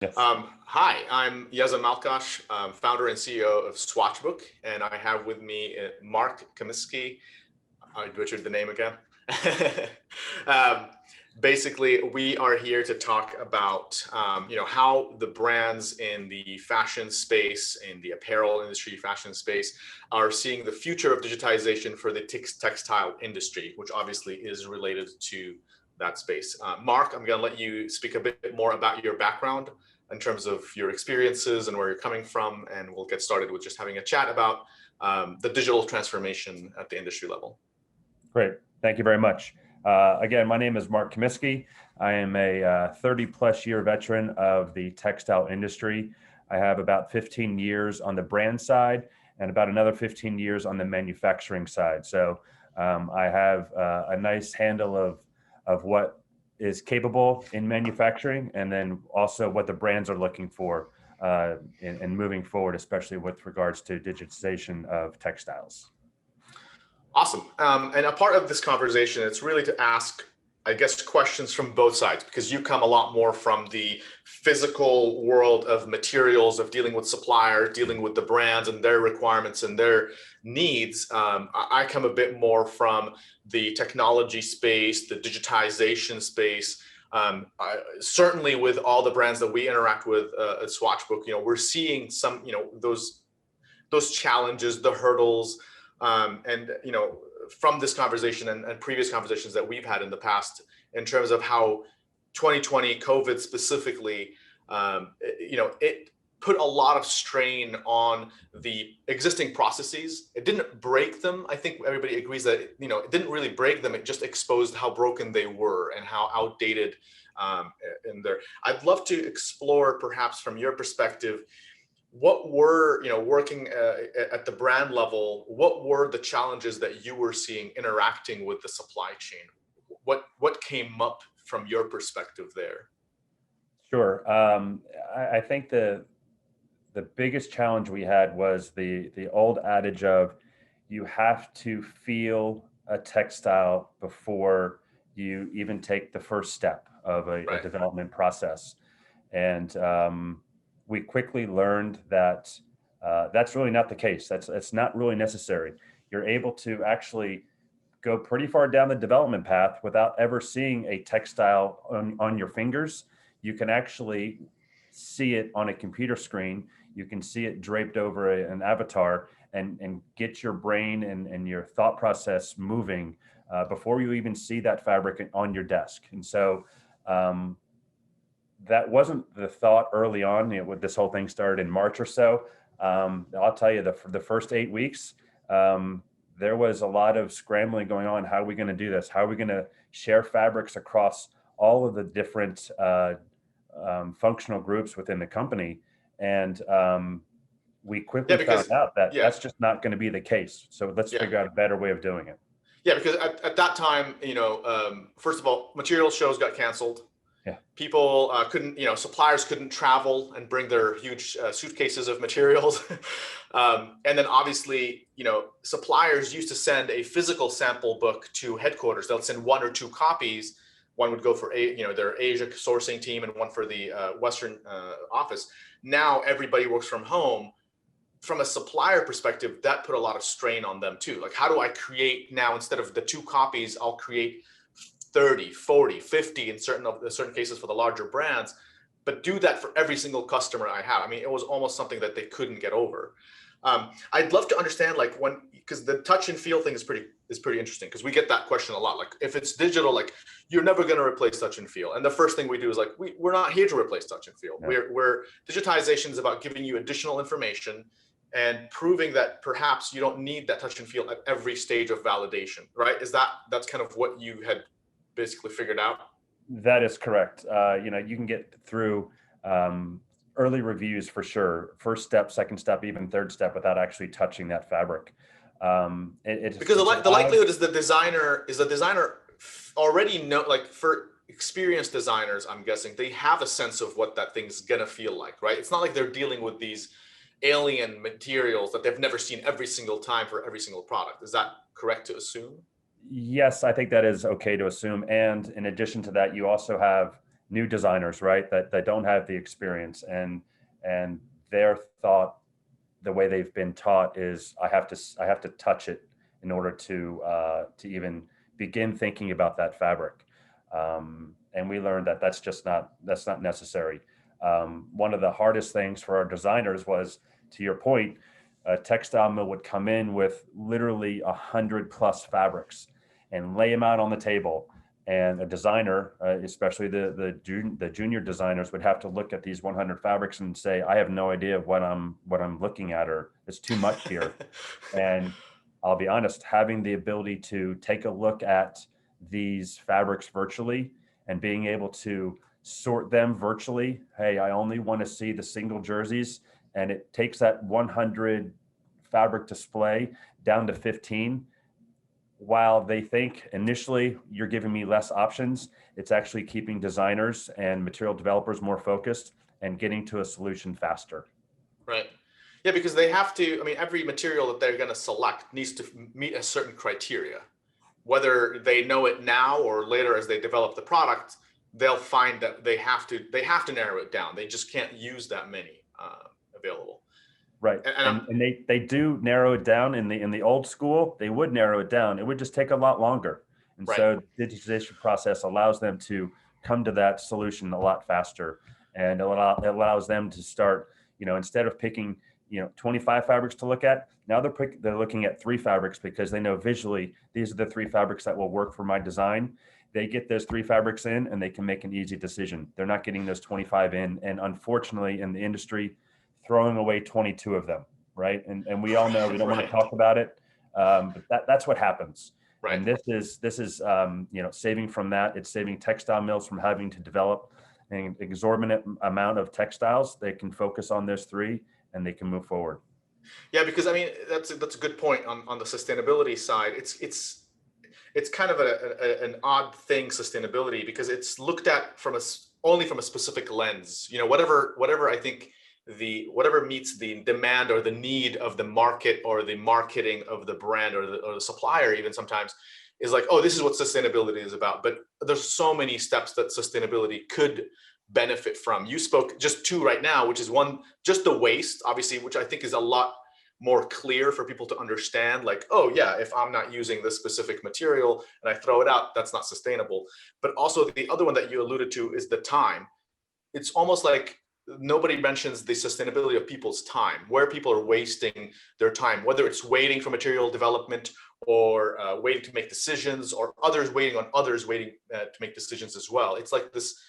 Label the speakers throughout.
Speaker 1: Yes.
Speaker 2: Hi, I'm Yazan Malkash, founder and CEO of Swatchbook, and I have with me Mark Kaminsky. I butchered the name again. um, Basically, we are here to talk about how the brands in the fashion space, in the apparel industry, fashion space, are seeing the future of digitization for the textile industry, which obviously is related to that space. Mark, I'm going to let you speak a bit more about your background in terms of your experiences and where you're coming from, and we'll get started with just having a chat about the digital transformation at the industry level.
Speaker 1: Great. Thank you very much. Again, my name is Mark Kaminsky. I am a 30 plus year veteran of the textile industry. I have about 15 years on the brand side and about another 15 years on the manufacturing side. So I have a nice handle of what is capable in manufacturing, and then also what the brands are looking for in moving forward, especially with regards to digitization of textiles.
Speaker 2: Awesome. And a part of this conversation, it's really to ask, I guess, questions from both sides, because you come a lot more from the physical world of materials, of dealing with suppliers, dealing with the brands and their requirements and their needs. I come a bit more from the technology space, the digitization space. Certainly with all the brands that we interact with at Swatchbook, we're seeing some, those challenges, the hurdles, and from this conversation and previous conversations that we've had in the past, in terms of how 2020 COVID specifically, it put a lot of strain on the existing processes. It didn't break them. I think everybody agrees that it didn't really break them. It just exposed how broken they were and how outdated in there. I'd love to explore, perhaps from your perspective, what were, working at the brand level, what were the challenges that you were seeing interacting with the supply chain? What came up from your perspective there?
Speaker 1: Sure. I think the biggest challenge we had was the old adage of you have to feel a textile before you even take the first step of a development process. And we quickly learned that that's really not the case. That's not really necessary. You're able to actually go pretty far down the development path without ever seeing a textile on your fingers. You can actually see it on a computer screen. You can see it draped over an avatar and get your brain and your thought process moving before you even see that fabric on your desk. And so that wasn't the thought early on. When this whole thing started in March or so, I'll tell you, the first 8 weeks, there was a lot of scrambling going on. How are we going to do this? How are we going to share fabrics across all of the different functional groups within the company? And we quickly found out that that's just not going to be the case. So let's figure out a better way of doing it.
Speaker 2: Yeah, because at that time, first of all, material shows got canceled.
Speaker 1: Yeah.
Speaker 2: People couldn't, suppliers couldn't travel and bring their huge suitcases of materials. And then obviously, suppliers used to send a physical sample book to headquarters. They'll send 1 or 2 copies. One would go for their Asia sourcing team and one for the Western office. Now everybody works from home. From a supplier perspective, that put a lot of strain on them too. Like, how do I create now, instead of the 2 copies, I'll create 30, 40, 50 in certain cases for the larger brands, but do that for every single customer I have. I mean, it was almost something that they couldn't get over. I'd love to understand, because the touch and feel thing is pretty interesting, because we get that question a lot. Like, if it's digital, you're never going to replace touch and feel. And the first thing we do is we're not here to replace touch and feel. No. We're digitization is about giving you additional information and proving that perhaps you don't need that touch and feel at every stage of validation, right? That's kind of what you had basically figured out?
Speaker 1: That is correct. You can get through early reviews for sure, first step, second step, even third step, without actually touching that fabric.
Speaker 2: Because the likelihood is the designer already know, for experienced designers, I'm guessing they have a sense of what that thing's gonna feel like, right? It's not like they're dealing with these alien materials that they've never seen every single time for every single product. Is that correct to assume?
Speaker 1: Yes, I think that is okay to assume. And in addition to that, you also have new designers, right? That don't have the experience, and their thought, the way they've been taught is I have to touch it in order to even begin thinking about that fabric. And we learned that that's not necessary. One of the hardest things for our designers was, to your point, a textile mill would come in with literally 100+ fabrics and lay them out on the table. And a designer, especially the junior designers, would have to look at these 100 fabrics and say, "I have no idea what I'm looking at, or it's too much here." And I'll be honest, having the ability to take a look at these fabrics virtually and being able to sort them virtually. Hey, I only want to see the single jerseys, and it takes that 100 fabric display down to 15. While they think initially you're giving me less options, it's actually keeping designers and material developers more focused and getting to a solution faster.
Speaker 2: Right. Yeah, because they have to, I mean, every material that they're going to select needs to meet a certain criteria. Whether they know it now or later as they develop the product, they'll find that they have to narrow it down. They just can't use that many available.
Speaker 1: Right.
Speaker 2: And
Speaker 1: And they do narrow it down in the old school. They would narrow it down. It would just take a lot longer. And
Speaker 2: right,
Speaker 1: so the digitization process allows them to come to that solution a lot faster. And it allows them to start, instead of picking, 25 fabrics to look at, now they're looking at 3 fabrics because they know visually these are the 3 fabrics that will work for my design. They get those 3 fabrics in and they can make an easy decision. They're not getting those 25 in. And unfortunately, in the industry, throwing away 22 of them, right? And we all know we don't want to
Speaker 2: right,
Speaker 1: talk about it, but that's what happens.
Speaker 2: right.
Speaker 1: And this is saving from that. It's saving textile mills from having to develop an exorbitant amount of textiles. They can focus on those 3 and they can move forward.
Speaker 2: Yeah, because I mean that's a good point on the sustainability side. It's kind of an odd thing, sustainability, because it's looked at only from a specific lens. Whatever I think whatever meets the demand or the need of the market or the marketing of the brand or the supplier, even sometimes, is like, oh, this is what sustainability is about. But there's so many steps that sustainability could benefit from. You spoke just 2 right now, which is one, just the waste, obviously, which I think is a lot more clear for people to understand. Like, oh yeah, if I'm not using this specific material and I throw it out, that's not sustainable. But also the other one that you alluded to is the time. It's almost like nobody mentions the sustainability of people's time, where people are wasting their time, whether it's waiting for material development or waiting to make decisions, or others waiting on others waiting to make decisions as well. It's like this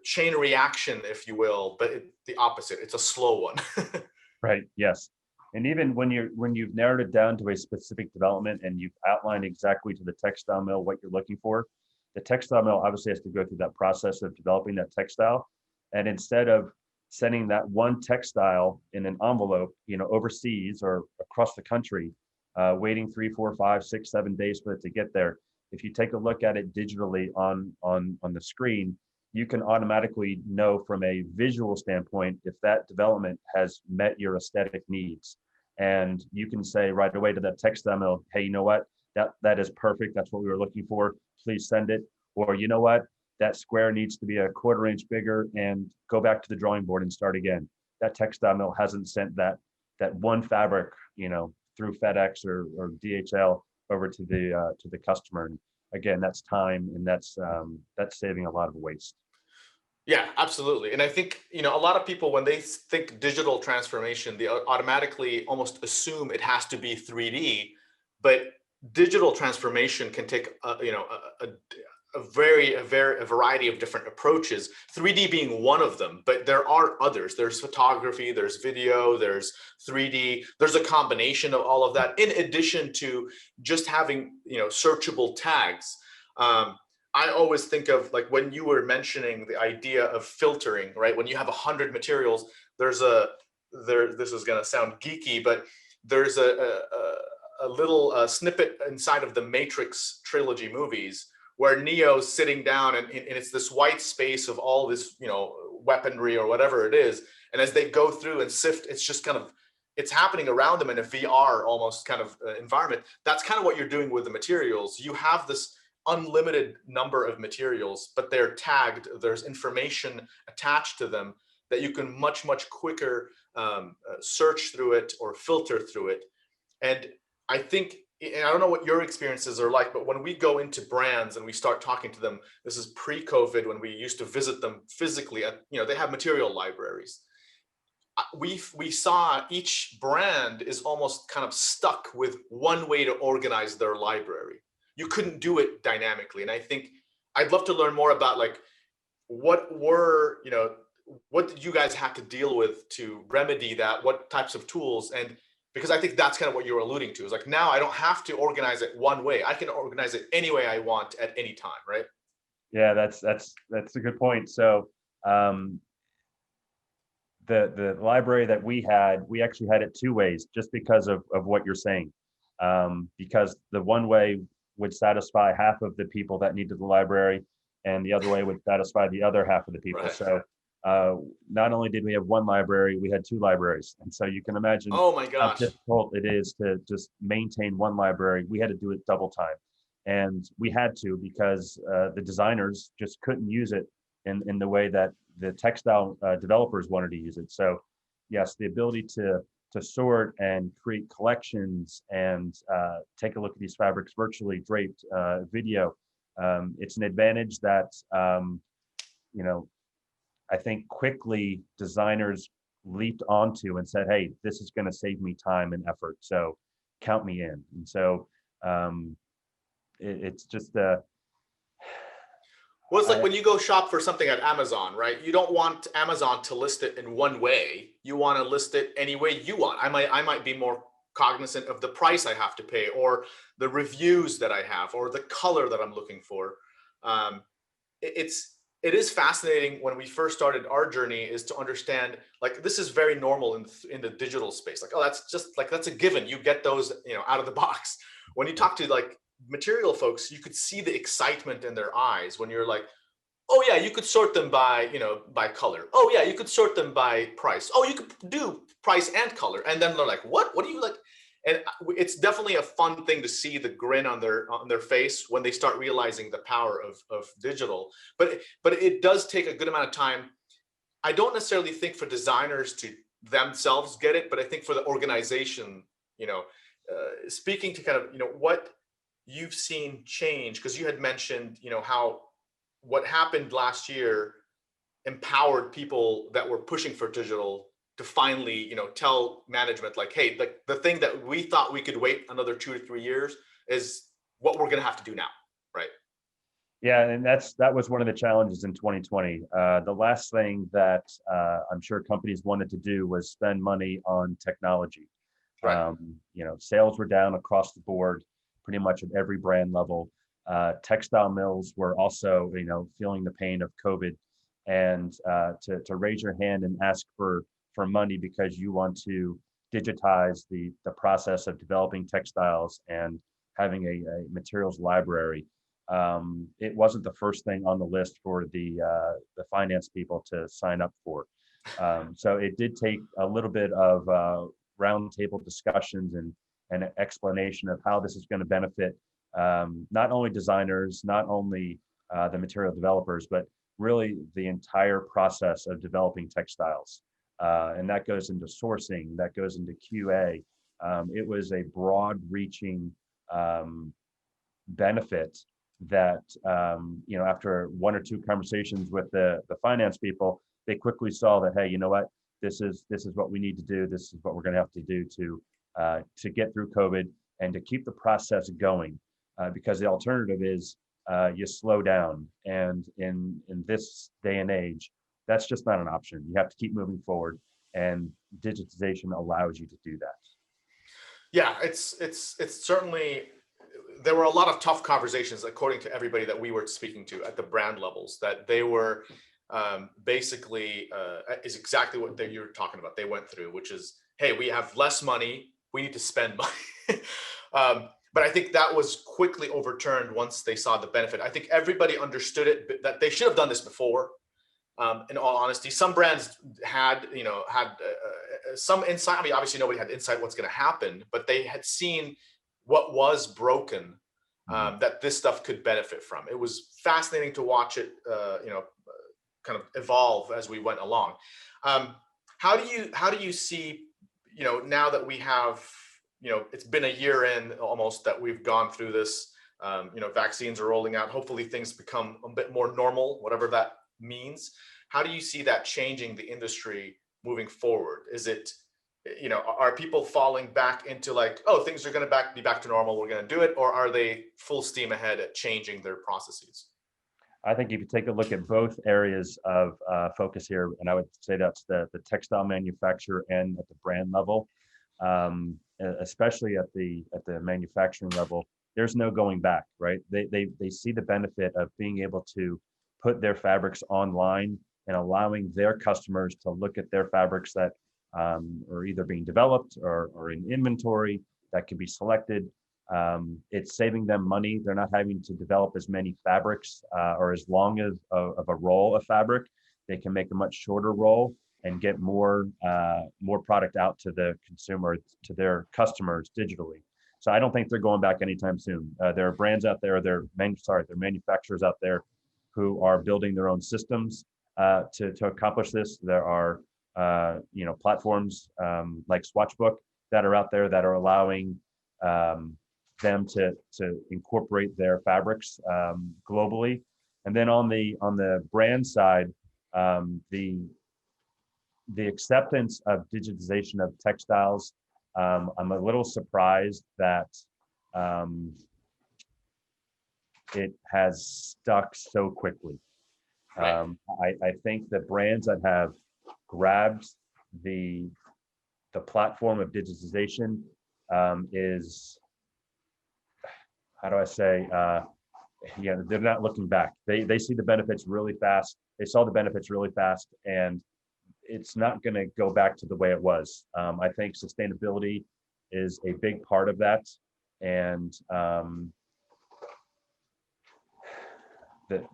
Speaker 2: chain reaction, if you will, but the opposite. It's a slow one.
Speaker 1: Right. Yes. And even when you've narrowed it down to a specific development and you've outlined exactly to the textile mill what you're looking for, the textile mill obviously has to go through that process of developing that textile. And instead of sending that one textile in an envelope, overseas or across the country, waiting 3, 4, 5, 6, 7 days for it to get there, if you take a look at it digitally on the screen, you can automatically know from a visual standpoint if that development has met your aesthetic needs. And you can say right away to that textile mill, hey, you know what? That is perfect. That's what we were looking for. Please send it. Or you know what? That square needs to be a 1/4 inch bigger, and go back to the drawing board and start again. That textile mill hasn't sent that one fabric, through FedEx or DHL over to the customer. And again, that's time, and that's saving a lot of waste.
Speaker 2: Yeah, absolutely. And I think, a lot of people, when they think digital transformation, they automatically almost assume it has to be 3D. But digital transformation can take, a variety of different approaches, 3D being one of them. But there are others. There's photography, there's video, there's 3D, there's a combination of all of that, in addition to just having, searchable tags. Um, I always think of, like, when you were mentioning the idea of filtering, right? When you have 100 materials, there's this is going to sound geeky, but there's a little snippet inside of the Matrix trilogy movies where Neo's sitting down, and it's this white space of all this, weaponry or whatever it is. And as they go through and sift, it's just kind of, it's happening around them in a VR almost kind of environment. That's kind of what you're doing with the materials. You have this unlimited number of materials, but they're tagged. There's information attached to them that you can much quicker search through it or filter through it. And I think, and I don't know what your experiences are like, but when we go into brands and we start talking to them, this is pre-COVID when we used to visit them physically at, they have material libraries. We saw each brand is almost kind of stuck with one way to organize their library. You couldn't do it dynamically. And I think I'd love to learn more about like what did you guys have to deal with to remedy that? What types of tools? And because I think that's kind of what you're alluding to is like, now I don't have to organize it one way. I can organize it any way I want at any time, right?
Speaker 1: Yeah, that's a good point. So the library that we actually had it two ways, just because of what you're saying. Because the one way would satisfy half of the people that needed the library, and the other way would satisfy the other half of the people.
Speaker 2: Right.
Speaker 1: So not only did we have one library, we had two libraries. And so you can imagine
Speaker 2: Oh my
Speaker 1: how
Speaker 2: gosh.
Speaker 1: difficult it is to just maintain one library. We had to do it double time. And we had to, because the designers just couldn't use it in the way that the textile developers wanted to use it. So yes, the ability to sort and create collections and take a look at these fabrics virtually draped, video, it's an advantage that I think quickly designers leaped onto and said, hey, this is going to save me time and effort, so count me in. And so it's just
Speaker 2: well, it's like when you go shop for something at Amazon, right? You don't want Amazon to list it in one way. You want to list it any way you want. I might be more cognizant of the price I have to pay, or the reviews that I have, or the color that I'm looking for. It is fascinating. When we first started our journey, is to understand like this is very normal in the digital space. Like, oh, that's a given. You get those out of the box. When you talk to like material folks, you could see the excitement in their eyes when you're like, oh yeah, you could sort them by by color. Oh yeah, you could sort them by price. Oh, you could do price and color. And then they're like, what do you like? And it's definitely a fun thing to see the grin on their face when they start realizing the power of digital. But it does take a good amount of time. I don't necessarily think for designers to themselves get it, but I think for the organization, speaking to kind of what you've seen change, because you had mentioned how what happened last year empowered people that were pushing for digital to finally tell management like, hey, the thing that we thought we could wait another 2 to 3 years is what we're going to have to do now, right?
Speaker 1: Yeah, and that was one of the challenges in 2020. The last thing that I'm sure companies wanted to do was spend money on technology.
Speaker 2: Right.
Speaker 1: Sales were down across the board, pretty much at every brand level. Textile mills were also, feeling the pain of COVID, and to raise your hand and ask for money because you want to digitize the process of developing textiles and having a materials library. It wasn't the first thing on the list for the finance people to sign up for. So it did take a little bit of roundtable discussions and an explanation of how this is going to benefit not only designers, not only the material developers, but really the entire process of developing textiles. And that goes into sourcing, that goes into QA. It was a broad-reaching benefit that after one or two conversations with the finance people, they quickly saw that, hey, you know what, this is what we need to do. This is what we're going to have to do to get through COVID and to keep the process going, because the alternative is you slow down, and in this day and age, that's just not an option. You have to keep moving forward, and digitization allows you to do that.
Speaker 2: Yeah, it's certainly, there were a lot of tough conversations, according to everybody that we were speaking to at the brand levels, that they were basically is exactly what you're talking about. They went through, which is, hey, we have less money, we need to spend money. But I think that was quickly overturned once they saw the benefit. I think everybody understood it, that they should have done this before. In all honesty, some brands had some insight. I mean, obviously nobody had insight what's going to happen, but they had seen what was broken,
Speaker 1: Mhm.
Speaker 2: that this stuff could benefit from. It was fascinating to watch it, kind of evolve as we went along. Um, how do you see, now that we have, it's been a year in almost that we've gone through this. Vaccines are rolling out. Hopefully, things become a bit more normal, whatever that means. How do you see that changing the industry moving forward? Is it, are people falling back into like, oh, things are going to be back to normal, we're going to do it, or are they full steam ahead at changing their processes?
Speaker 1: I think if you take a look at both areas of focus here, and I would say that's the textile manufacturer and at the brand level, especially at the manufacturing level, there's no going back, right? They see the benefit of being able to put their fabrics online and allowing their customers to look at their fabrics that are either being developed or in inventory that can be selected. It's saving them money. They're not having to develop as many fabrics or as long as of a roll of fabric. They can make a much shorter roll and get more product out to the consumer, to their customers digitally. So I don't think they're going back anytime soon. There are brands out there, there are manufacturers out there who are building their own systems to accomplish this. There are platforms like Swatchbook that are out there that are allowing them to incorporate their fabrics globally. And then on the brand side, the acceptance of digitization of textiles, I'm a little surprised that it has stuck so quickly.
Speaker 2: Right.
Speaker 1: I think the brands that have grabbed the platform of digitization is, how do I say, they're not looking back. They see the benefits really fast. They saw the benefits really fast, and it's not going to go back to the way it was. I think sustainability is a big part of that, and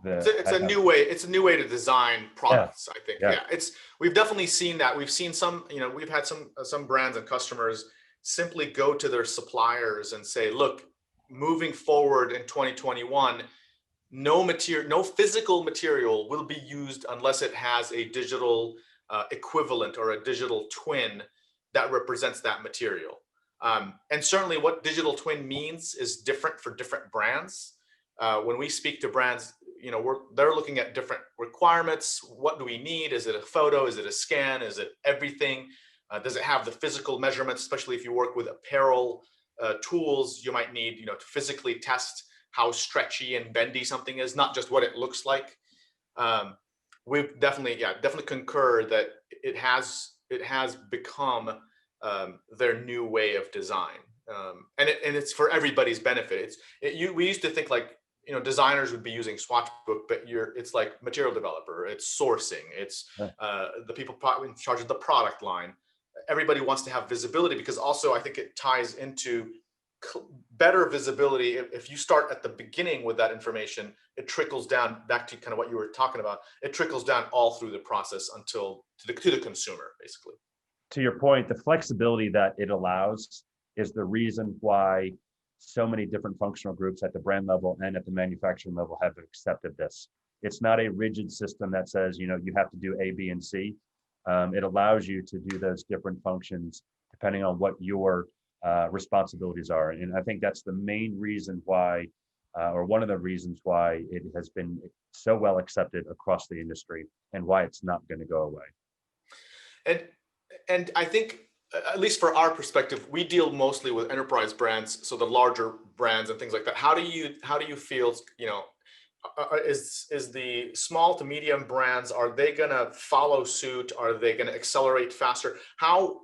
Speaker 2: It's a new way. It's a new way to design
Speaker 1: yeah,
Speaker 2: products. I think.
Speaker 1: yeah,
Speaker 2: Yeah, we've definitely seen that. We've seen some. We've had some brands and customers simply go to their suppliers and say, "Look, moving forward in 2021, no physical material will be used unless it has a digital equivalent or a digital twin that represents that material." And certainly, what digital twin means is different for different brands. When we speak to brands, they're looking at different requirements. What do we need? Is it a photo? Is it a scan? Is it everything? Does it have the physical measurements? Especially if you work with apparel tools, you might need, to physically test how stretchy and bendy something is, not just what it looks like. We've definitely concur that it has become their new way of design, and it's for everybody's benefit. We used to think like, designers would be using Swatchbook, but it's like material developer, it's sourcing, it's
Speaker 1: yeah.
Speaker 2: the people in charge of the product line. Everybody wants to have visibility, because also I think it ties into better visibility. If you start at the beginning with that information, it trickles down back to kind of what you were talking about. It trickles down all through the process until to the consumer, basically.
Speaker 1: To your point, the flexibility that it allows is the reason why so many different functional groups at the brand level and at the manufacturing level have accepted this. It's not a rigid system that says, you have to do A, B, and C. It allows you to do those different functions depending on what your responsibilities are. And I think that's the main reason why, or one of the reasons why it has been so well accepted across the industry, and why it's not going to go away.
Speaker 2: And I think, at least for our perspective, we deal mostly with enterprise brands, so the larger brands and things like that. How do you feel? Is the small to medium brands, are they going to follow suit? Are they going to accelerate faster? How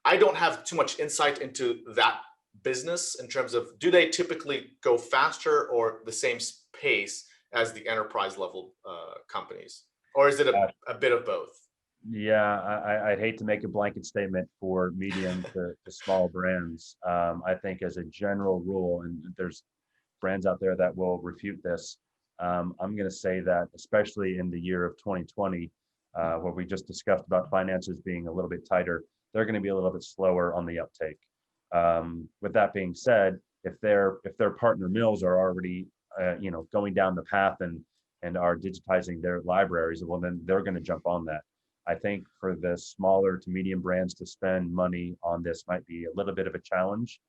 Speaker 2: I don't have too much insight into that business in terms of, do they typically go faster or the same pace as the enterprise level companies, or is it a bit of both?
Speaker 1: Yeah, I'd hate to make a blanket statement for medium to small brands. I think as a general rule, and there's brands out there that will refute this, I'm going to say that especially in the year of 2020, where we just discussed about finances being a little bit tighter, they're going to be a little bit slower on the uptake. With that being said, if their partner mills are already going down the path and are digitizing their libraries, well, then they're going to jump on that. I think for the smaller to medium brands to spend money on this might be a little bit of a challenge.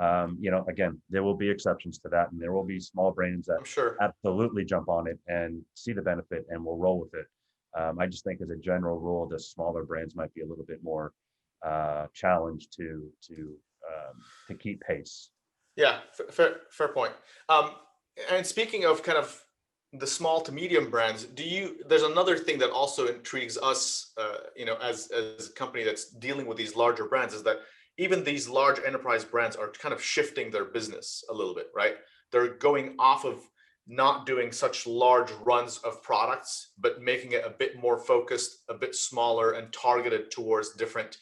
Speaker 1: Again, there will be exceptions to that, and there will be small brands that
Speaker 2: I'm sure.
Speaker 1: absolutely jump on it and see the benefit and will roll with it. I just think, as a general rule, the smaller brands might be a little bit more challenged to keep pace.
Speaker 2: Yeah, fair point. Um, and speaking of kind of the small to medium brands, there's another thing that also intrigues us, as a company that's dealing with these larger brands, is that even these large enterprise brands are kind of shifting their business a little bit, right? They're going off of not doing such large runs of products, but making it a bit more focused, a bit smaller, and targeted towards different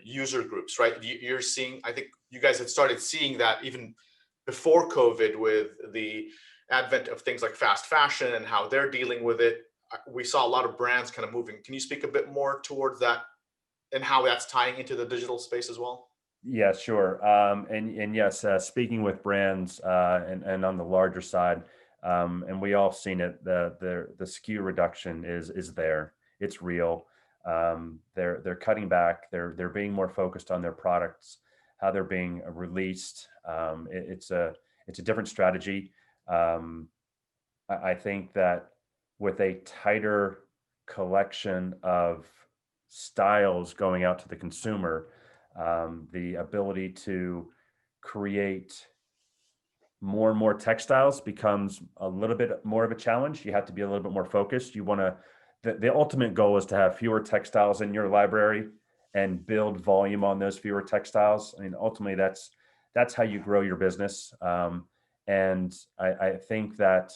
Speaker 2: user groups, right? You're seeing, I think you guys had started seeing that even before COVID with the advent of things like fast fashion and how they're dealing with it. We saw a lot of brands kind of moving. Can you speak a bit more towards that and how that's tying into the digital space as well?
Speaker 1: Yeah, sure. And yes, speaking with brands, and on the larger side, and we all seen it. The SKU reduction is there. It's real. They're cutting back. They're being more focused on their products, how they're being released. It's a different strategy. Um, I think that with a tighter collection of styles going out to the consumer, the ability to create more and more textiles becomes a little bit more of a challenge. You have to be a little bit more focused. The ultimate goal is to have fewer textiles in your library and build volume on those fewer textiles. I mean, ultimately, that's how you grow your business. And I think that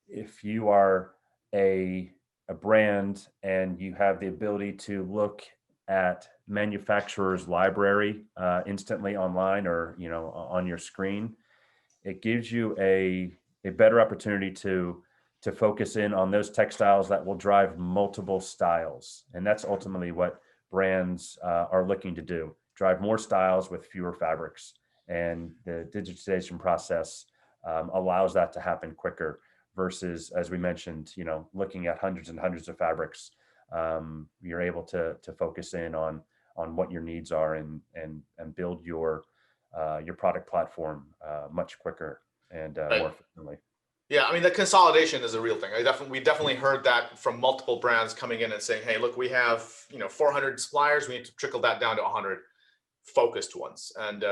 Speaker 1: if you are a brand and you have the ability to look at manufacturer's library instantly online, or on your screen, it gives you a better opportunity to focus in on those textiles that will drive multiple styles. And that's ultimately what brands are looking to do: drive more styles with fewer fabrics. And the digitization process allows that to happen quicker versus, as we mentioned, looking at hundreds and hundreds of fabrics. You're able to focus in on what your needs are, and build your product platform much quicker and
Speaker 2: Right.
Speaker 1: more efficiently.
Speaker 2: Yeah, I mean the consolidation is a real thing. We definitely heard that from multiple brands coming in and saying, "Hey, look, we have 400 suppliers. We need to trickle that down to 100 focused ones." And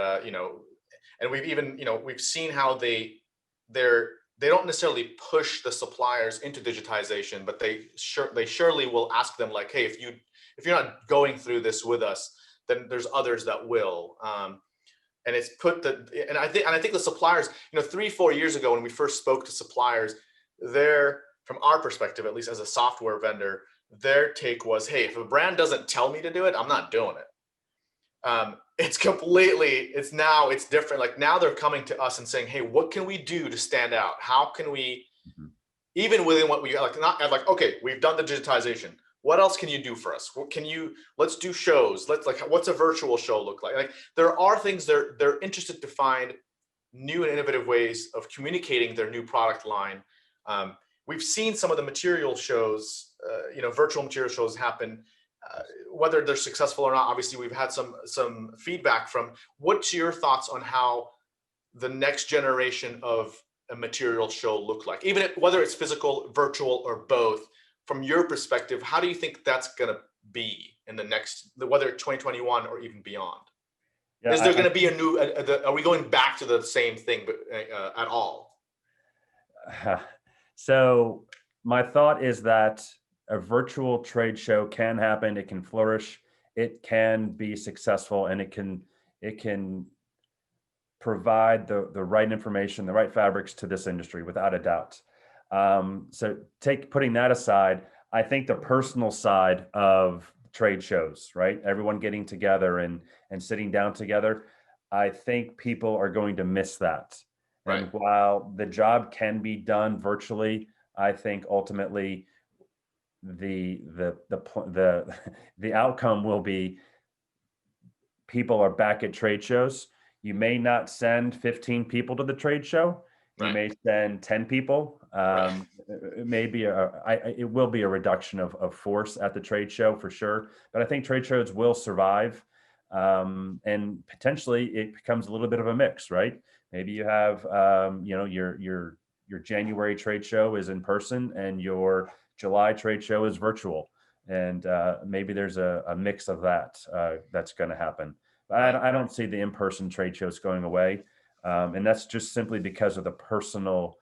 Speaker 2: we've even we've seen how they're they don't necessarily push the suppliers into digitization, but they surely will ask them like, "Hey, if you're not going through this with us, then there's others that will." And it's put and I think the suppliers, 3-4 years ago when we first spoke to suppliers, their from our perspective, at least as a software vendor, their take was, hey, if a brand doesn't tell me to do it, I'm not doing it. It's different. Like now they're coming to us and saying, hey, what can we do to stand out? How can we,
Speaker 1: Mhm.
Speaker 2: even within what we like, not like, okay, we've done the digitization. What else can you do for us? Let's do shows. What's a virtual show look like? Like there are things they're interested to find new and innovative ways of communicating their new product line. We've seen some of the material shows, virtual material shows happen. Whether they're successful or not, obviously we've had some feedback from. What's your thoughts on how the next generation of a material show look like, whether it's physical, virtual, or both? From your perspective, how do you think that's going to be in whether it's 2021 or even beyond?
Speaker 1: Yeah,
Speaker 2: Is there going to be a new? Are we going back to the same thing, at all?
Speaker 1: So my thought is that a virtual trade show can happen. It can flourish. It can be successful, and it can provide the right information, the right fabrics to this industry, without a doubt. So putting that aside, I think the personal side of trade shows, right? Everyone getting together and sitting down together. I think people are going to miss that.
Speaker 2: Right.
Speaker 1: And while the job can be done virtually, I think ultimately the outcome will be people are back at trade shows. You may not send 15 people to the trade show. You
Speaker 2: Right.
Speaker 1: may send 10 people.
Speaker 2: Right.
Speaker 1: It may be it will be a reduction of force at the trade show for sure. But I think trade shows will survive, and potentially it becomes a little bit of a mix, right? Maybe you have, your January trade show is in person, and your July trade show is virtual, and maybe there's a mix of that that's going to happen.
Speaker 2: Right.
Speaker 1: I don't see the in-person trade shows going away, and that's just simply because of the personal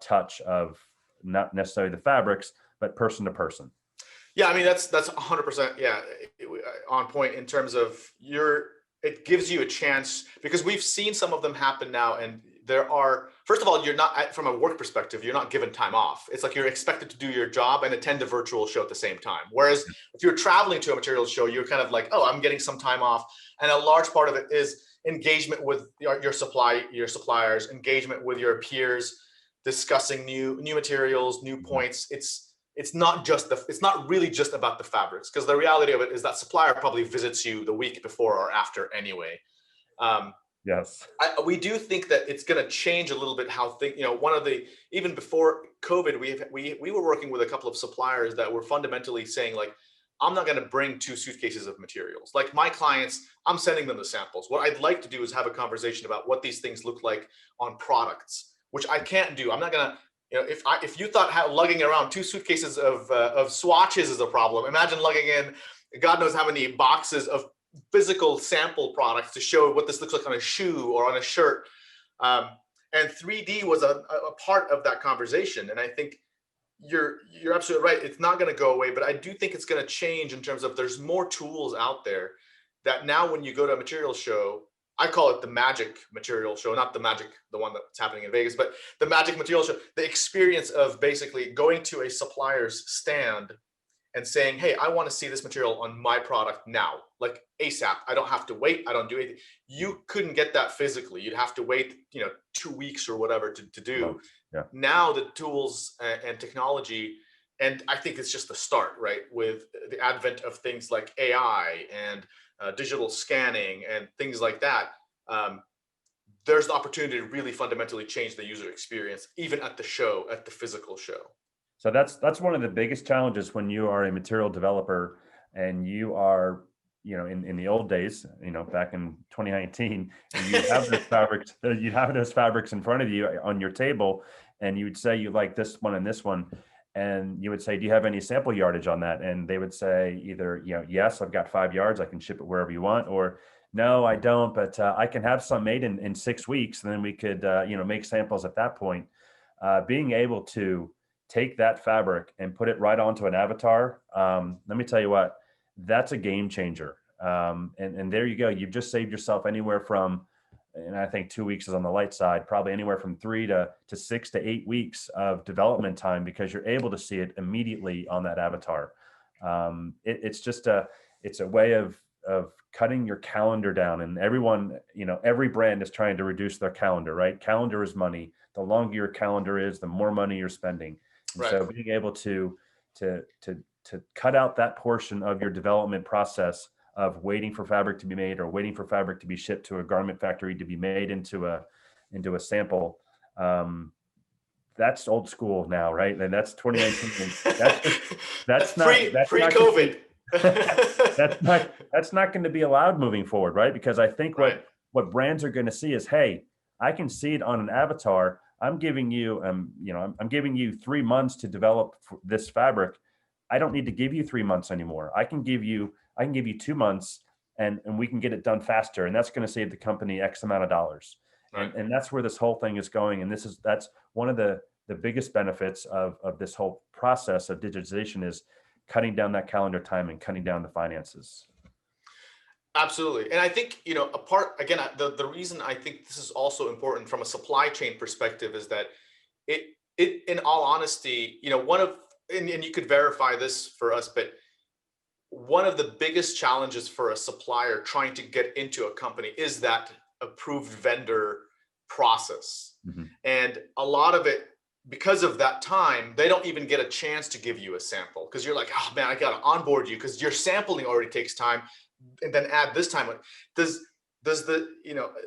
Speaker 1: touch of not necessarily the fabrics, but person to person.
Speaker 2: Yeah, I mean that's 100%, yeah, on point in terms of it gives you a chance, because we've seen some of them happen now, and there are, first of all, you're not, from a work perspective, you're not given time off. It's like you're expected to do your job and attend a virtual show at the same time. Whereas if you're traveling to a materials show, you're kind of like, oh, I'm getting some time off, and a large part of it is engagement with your suppliers, engagement with your peers, discussing new materials, new points. It's not really just about the fabrics, because the reality of it is that supplier probably visits you the week before or after anyway.
Speaker 1: Yes.
Speaker 2: We do think that it's going to change a little bit how one of the, even before COVID, we were working with a couple of suppliers that were fundamentally saying, like, I'm not going to bring 2 suitcases of materials. Like, my clients, I'm sending them the samples. What I'd like to do is have a conversation about what these things look like on products, which I can't do. I'm not going to, if you thought lugging around 2 suitcases of swatches is a problem, imagine lugging in God knows how many boxes of physical sample products to show what this looks like on a shoe or on a shirt. And 3D was a part of that conversation. And I think you're absolutely right. It's not going to go away, but I do think it's going to change in terms of there's more tools out there that now when you go to a material show, I call it the magic material show, not the magic, the one that's happening in Vegas, but the magic material show, the experience of basically going to a supplier's stand and saying, hey, I want to see this material on my product now, like ASAP. I don't have to wait. I don't do anything. You couldn't get that physically. You'd have to wait, 2 weeks or whatever to do.
Speaker 1: Yeah.
Speaker 2: Now the tools and technology, and I think it's just the start, right? With the advent of things like AI and digital scanning and things like that, there's the opportunity to really fundamentally change the user experience, even at the show, at the physical show.
Speaker 1: So that's one of the biggest challenges when you are a material developer and you are, in the old days, back in 2019, and you have those fabrics in front of you on your table, and you would say you like this one and this one, and you would say, do you have any sample yardage on that? And they would say either, yes, I've got 5 yards, I can ship it wherever you want, or no, I don't, but I can have some made in 6 weeks, and then we could make samples at that point. Being able to take that fabric and put it right onto an avatar, let me tell you what, that's a game changer. And there you go. You've just saved yourself anywhere from, and I think 2 weeks is on the light side, probably anywhere from 3 to 6 to 8 weeks of development time, because you're able to see it immediately on that avatar. It's a way of cutting your calendar down, and everyone, every brand is trying to reduce their calendar, right? Calendar is money. The longer your calendar is, the more money you're spending. And
Speaker 2: Right.
Speaker 1: so being able to cut out that portion of your development process of waiting for fabric to be made or waiting for fabric to be shipped to a garment factory to be made into a sample, that's old school now, right? And that's 2019. That's
Speaker 2: pre-COVID.
Speaker 1: That's not going to be allowed moving forward, right? Because I think
Speaker 2: Right.
Speaker 1: what brands are going to see is, hey, I can see it on an avatar. I'm giving you, I'm giving you 3 months to develop this fabric. I don't need to give you 3 months anymore. I can give you 2 months, and we can get it done faster. And that's going to save the company X amount of dollars.
Speaker 2: Right.
Speaker 1: And that's where this whole thing is going. And that's one of the biggest benefits of this whole process of digitization, is cutting down that calendar time and cutting down the finances.
Speaker 2: Absolutely. And I think, the reason I think this is also important from a supply chain perspective is that it in all honesty, and you could verify this for us, but one of the biggest challenges for a supplier trying to get into a company is that approved vendor process.
Speaker 1: Mm-hmm.
Speaker 2: And a lot of it, because of that time, they don't even get a chance to give you a sample, because you're like, oh man, I got to onboard you, because your sampling already takes time, and then add this time. does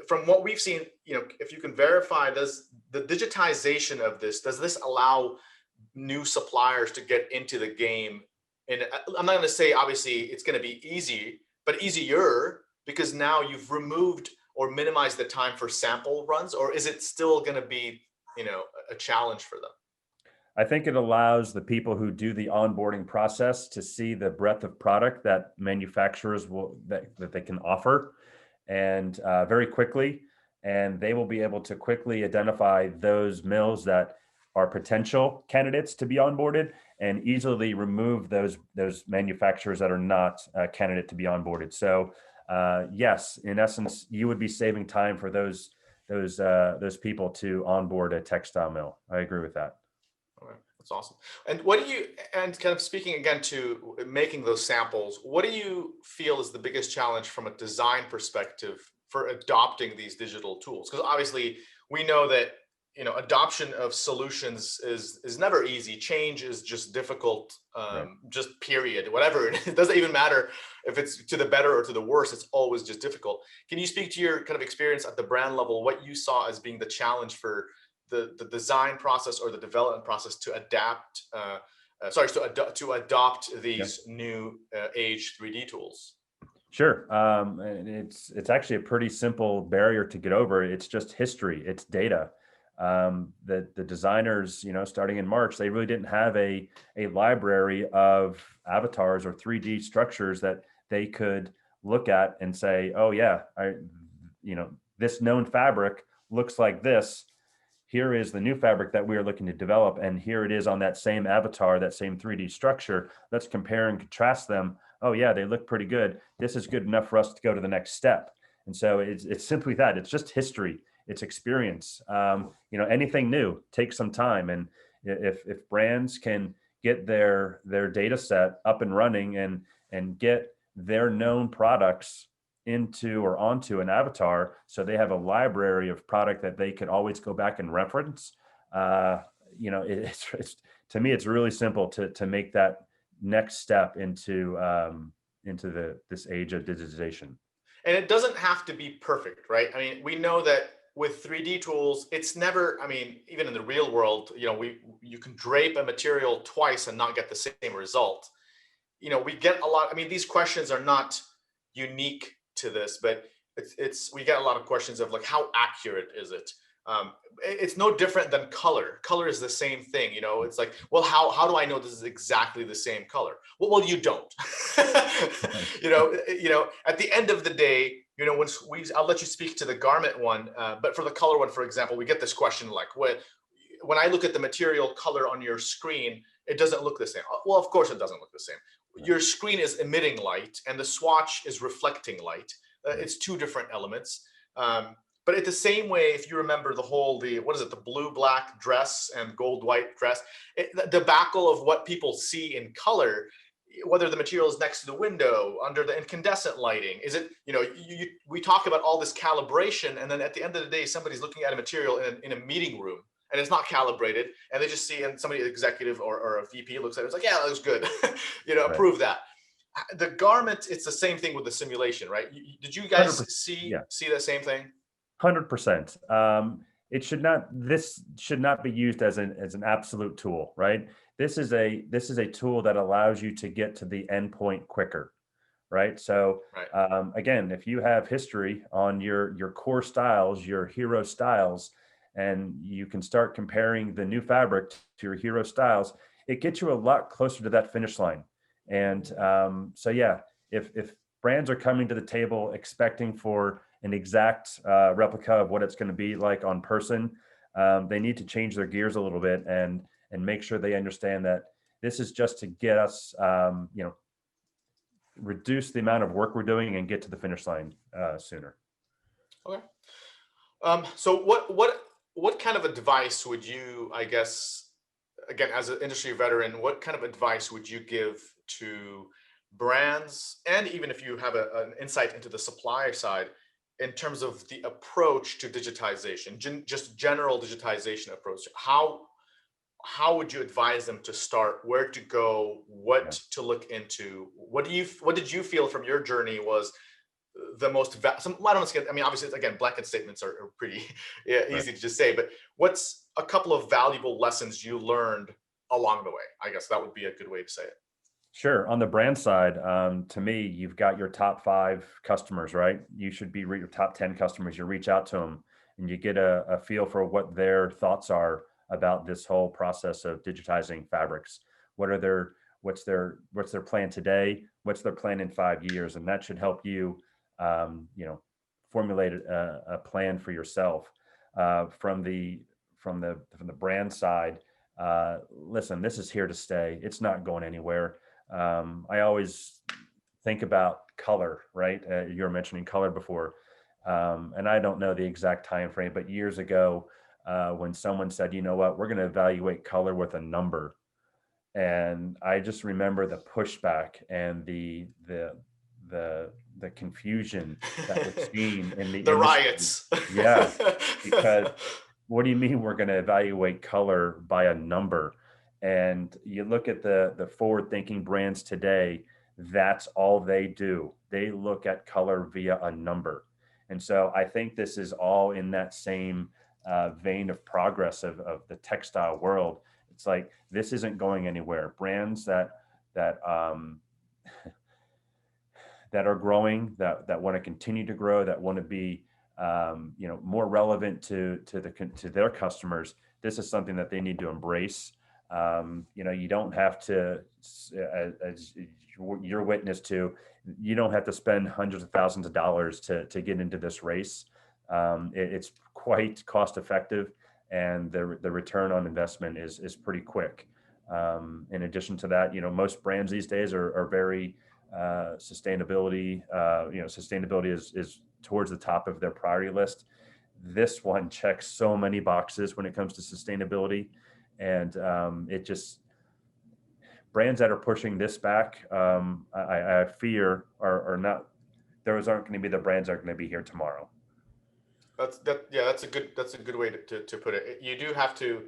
Speaker 2: from what we've seen, if you can verify, does the digitization of this, does this allow new suppliers to get into the game? And I'm not going to say obviously it's going to be easy, but easier, because now you've removed or minimized the time for sample runs, or is it still going to be, a challenge for them?
Speaker 1: I think it allows the people who do the onboarding process to see the breadth of product that manufacturers that they can offer, and very quickly, and they will be able to quickly identify those mills that are potential candidates to be onboarded, and easily remove those manufacturers that are not a candidate to be onboarded. So yes, in essence, you would be saving time for those people to onboard a textile mill. I agree with that.
Speaker 2: All right, that's awesome. And what do you, and kind of speaking again to making those samples, what do you feel is the biggest challenge from a design perspective for adopting these digital tools? Because obviously we know that, adoption of solutions is never easy. Change is just difficult,
Speaker 1: Right.
Speaker 2: just period, whatever. It doesn't even matter if it's to the better or to the worse, it's always just difficult. Can you speak to your kind of experience at the brand level, what you saw as being the challenge for the design process or the development process to adapt, to adopt
Speaker 1: Yeah.
Speaker 2: these new age 3D tools?
Speaker 1: Sure. And it's actually a pretty simple barrier to get over. It's just history. It's data. The designers, starting in March, they really didn't have a library of avatars or 3D structures that they could look at and say, oh yeah, this known fabric looks like this. Here is the new fabric that we are looking to develop, and here it is on that same avatar, that same 3D structure. Let's compare and contrast them. Oh yeah, they look pretty good. This is good enough for us to go to the next step. And so it's simply that. It's just history. It's experience. Anything new takes some time, and if brands can get their data set up and running, and get their known products into or onto an avatar, so they have a library of product that they could always go back and reference. It's to me, it's really simple to make that next step into this age of digitization.
Speaker 2: And it doesn't have to be perfect, right? I mean, we know that with 3D tools, it's never, I mean, even in the real world, you can drape a material twice and not get the same result. We get a lot, I mean, these questions are not unique to this, but we get a lot of questions of like, how accurate is it? It's no different than color. Color is the same thing. It's like, well, how do I know this is exactly the same color? Well, you don't. At the end of the day, I'll let you speak to the garment one, but for the color one, for example, we get this question like, when I look at the material color on your screen, it doesn't look the same. Well, of course it doesn't look the same. Your screen is emitting light and the swatch is reflecting light. It's two different elements. But it's the same way, if you remember the blue black dress and gold white dress, the debacle of what people see in color, whether the material is next to the window, under the incandescent lighting, is it, we talk about all this calibration, and then at the end of the day, somebody's looking at a material in a meeting room and it's not calibrated, and they just see, and somebody executive or a VP looks at it, it's like, yeah, that looks good,
Speaker 1: Right.
Speaker 2: approve that. The garment, it's the same thing with the simulation, right? Did you guys
Speaker 1: 100%.
Speaker 2: see
Speaker 1: Yeah.
Speaker 2: the same thing?
Speaker 1: 100%. This should not be used as an absolute tool, right? This is a tool that allows you to get to the endpoint quicker, right? So
Speaker 2: Right.
Speaker 1: again, if you have history on your core styles, your hero styles, and you can start comparing the new fabric to your hero styles, it gets you a lot closer to that finish line. And so yeah, if brands are coming to the table expecting for an exact replica of what it's going to be like on person, they need to change their gears a little bit, and make sure they understand that this is just to get us, reduce the amount of work we're doing and get to the finish line sooner.
Speaker 2: Okay. So what kind of advice would you, I guess, again, as an industry veteran, what kind of advice would you give to brands, and even if you have an insight into the supplier side, in terms of the approach to digitization, just general digitization approach? How would you advise them to start, where to go, what
Speaker 1: Yeah.
Speaker 2: to look into? What did you feel from your journey was the most, I don't know, I mean, obviously, again, blanket statements are pretty yeah,
Speaker 1: Right.
Speaker 2: easy to just say, but what's a couple of valuable lessons you learned along the way? I guess that would be a good way to say it.
Speaker 1: Sure. On the brand side, to me, you've got your top 5 customers, right? You should be your top 10 customers. You reach out to them and you get a feel for what their thoughts are about this whole process of digitizing fabrics. What are their what's their plan today? What's their plan in 5 years? And that should help you, you know, formulate a plan for yourself. From the brand side, listen, this is here to stay. It's not going anywhere. I always think about color, right? You were mentioning color before, and I don't know the exact time frame, but years ago, when someone said, "You know what, we're going to evaluate color with a number," and I just remember the pushback and the confusion that was seen in the
Speaker 2: The
Speaker 1: industry.
Speaker 2: riots.
Speaker 1: Yeah, because what do you mean we're going to evaluate color by a number? And you look at the forward thinking brands today, that's all they do. They look at color via a number. And so I think this is all in that same vein of progress of the textile world. It's like this isn't going anywhere. Brands that that are growing, that want to continue to grow, that want to be, you know, more relevant to their customers. This is something that they need to embrace. You know, you don't have to, as you're witness to, you don't have to spend hundreds of thousands of dollars to get into this race. It's quite cost effective, and the return on investment is pretty quick. In addition to that, you know, most brands these days are very sustainability. You know, sustainability is towards the top of their priority list. This one checks so many boxes when it comes to sustainability, and it just brands that are pushing this back, I fear are not. Those aren't going to be the brands that are going to be here tomorrow.
Speaker 2: Yeah, that's a good way to put it. You do have to,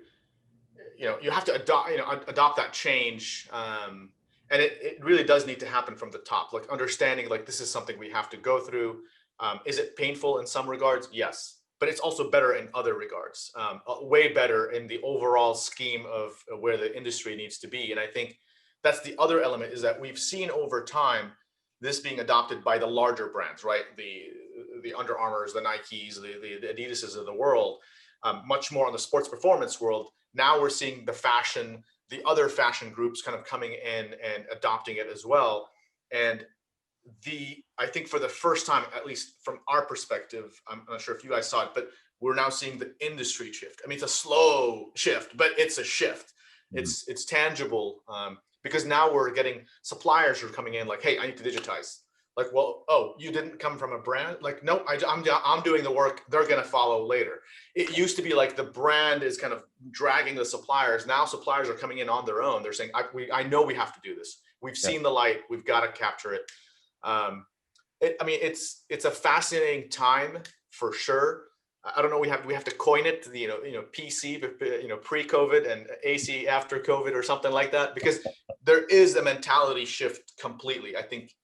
Speaker 2: you have to adopt, adopt that change. And it really does need to happen from the top, like understanding like this is something we have to go through. Is it painful in some regards? Yes, but it's also better in other regards, way better in the overall scheme of where the industry needs to be. And I think that's the other element, is that we've seen over time this being adopted by the larger brands, right? The Under Armours, the Nikes, the Adidases of the world, much more on the sports performance world. Now we're seeing the other fashion groups kind of coming in and adopting it as well. And I think for the first time, at least from our perspective, I'm not sure if you guys saw it, but we're now seeing the industry shift. I mean, it's a slow shift, but it's a shift.
Speaker 1: Mhm.
Speaker 2: It's tangible, because now we're getting suppliers who are coming in like, hey, I need to digitize. Like, well, oh, you didn't come from a brand? Like, no, I'm doing the work. They're going to follow later. It used to be like the brand is kind of dragging the suppliers. Now suppliers are coming in on their own. They're saying, I know we have to do this. We've
Speaker 1: Yeah.
Speaker 2: seen the light. We've got to capture it. Um, I mean, it's a fascinating time for sure. I don't know. We have to coin it, PC, pre-COVID and AC after COVID or something like that, because there is a mentality shift completely. I think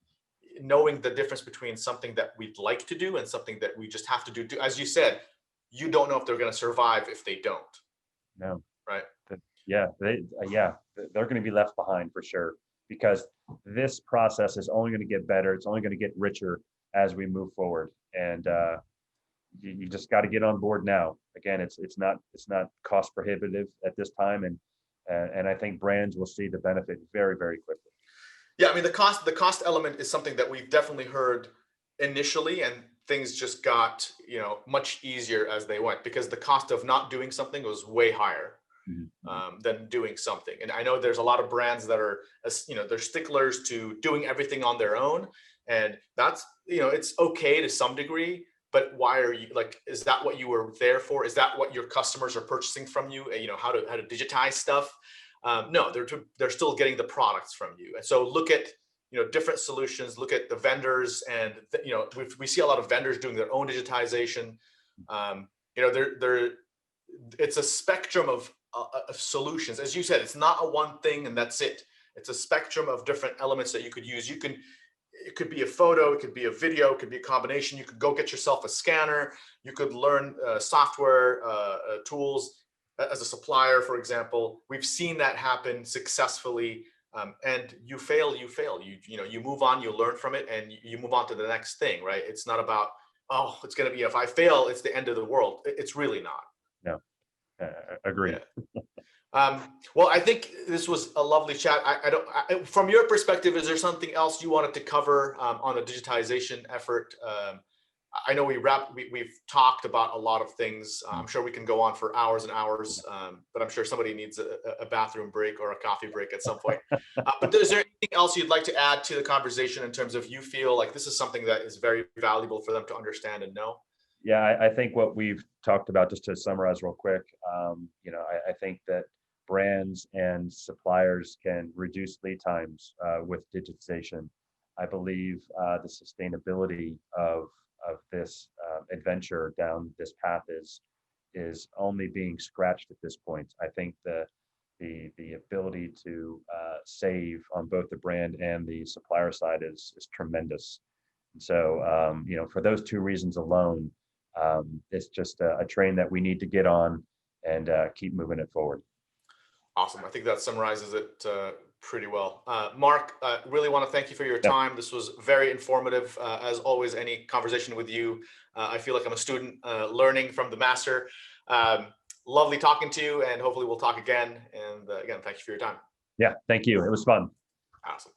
Speaker 2: knowing the difference between something that we'd like to do and something that we just have to do. As you said, you don't know if they're going to survive if they don't,
Speaker 1: No.
Speaker 2: right?
Speaker 1: Yeah, they're going to be left behind for sure, because this process is only going to get better. It's only going to get richer as we move forward, and you just got to get on board now. Again, it's not cost prohibitive at this time, and I think brands will see the benefit very, very quickly.
Speaker 2: Yeah, I mean the cost element is something that we've definitely heard initially, and things just got much easier as they went, because the cost of not doing something was way higher,
Speaker 1: Mhm.
Speaker 2: than doing something. And I know there's a lot of brands that are, they're sticklers to doing everything on their own, and that's, it's okay to some degree. But why are you like? Is that what you were there for? Is that what your customers are purchasing from you? How to digitize stuff? No, they're still getting the products from you. And so look at different solutions. Look at the vendors, and we see a lot of vendors doing their own digitization. They're it's a spectrum of solutions. As you said, it's not a one thing and that's it. It's a spectrum of different elements that you could use. it could be a photo, it could be a video, it could be a combination. You could go get yourself a scanner. You could learn software tools as a supplier, for example. We've seen that happen successfully. And you fail, you fail. You move on, you learn from it, and you move on to the next thing, right? It's not about, oh, it's going to be, if I fail, it's the end of the world. It's really not.
Speaker 1: No, agreed.
Speaker 2: Yeah. Well, I think this was a lovely chat. From your perspective, is there something else you wanted to cover on the digitization effort? I know we've talked about a lot of things. I'm sure we can go on for hours and hours, but I'm sure somebody needs a bathroom break or a coffee break at some point. But is there anything else you'd like to add to the conversation in terms of you feel like this is something that is very valuable for them to understand and know?
Speaker 1: Yeah, I think what we've talked about, just to summarize real quick, I think that brands and suppliers can reduce lead times with digitization. I believe the sustainability of this adventure down this path is only being scratched at this point. I think the ability to save on both the brand and the supplier side is tremendous. And so, for those two reasons alone, it's just a train that we need to get on and keep moving it forward.
Speaker 2: Awesome. I think that summarizes it pretty well. Mark, really want to thank you for your time. Yep. This was very informative. As always, any conversation with you, I feel like I'm a student learning from the master. Lovely talking to you, and hopefully we'll talk again. And again, thank you for your time.
Speaker 1: Yeah, thank you. It was fun.
Speaker 2: Awesome.